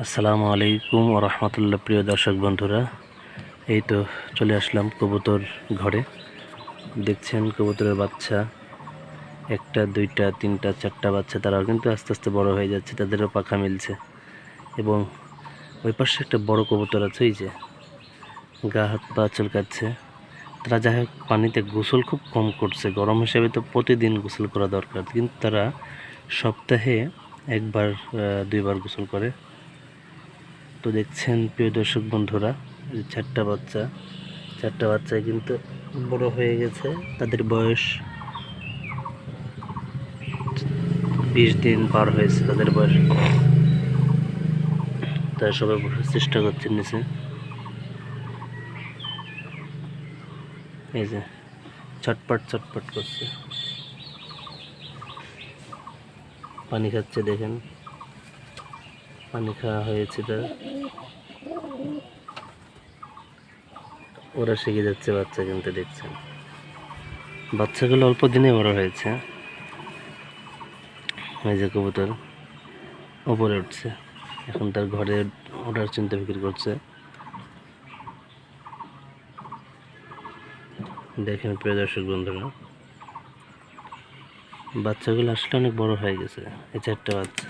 আসসালামু আলাইকুম ওয়া রাহমাতুল্লাহ। প্রিয় দর্শক বন্ধুরা, এই তো চলে আসলাম কবুতর ঘরে। দেখছেন কবুতরের বাচ্চা, একটা দুইটা তিনটা চারটা বাচ্চা, তারাও কিন্তু আস্তে আস্তে বড় হয়ে যাচ্ছে, তাদেরও পাখা মিলছে। এবং ওই পাশে একটা বড় কবুতর আছে, এই যে গা হাত পা চুলকাচ্ছে। তারা যাই হোক পানিতে গোসল খুব কম করছে, গরম হিসেবে তো প্রতিদিন গোসল করা দরকার, কিন্তু তারা সপ্তাহে একবার দুইবার গোসল করে। তো দেখছেন প্রিয় দর্শক বন্ধুরা, এই চারটা বাচ্চা কিন্তু বড় হয়ে গেছে। তাদের বয়স 20 দিন পার হয়েছে, তাদের বয়স। তারা সবাই বসার চেষ্টা করছেন নিচে। এই যে ছটপট ছটপট করছে, পানি খাচ্ছে। দেখেন পানি খাওয়া হয়েছে তার, ওরা শিখে যাচ্ছে বাচ্চা। কিন্তু দেখছেন বাচ্চাগুলো অল্প দিনে বড় হয়েছে। এই যে কবুতর উপরে উঠছে, এখন তার ঘরে ওঠার চিন্তা ফিকির করছে। দেখেন প্রিয় দর্শক বন্ধুরা, বাচ্চাগুলো আসলে অনেক বড় হয়ে গেছে। এই চারটা বাচ্চা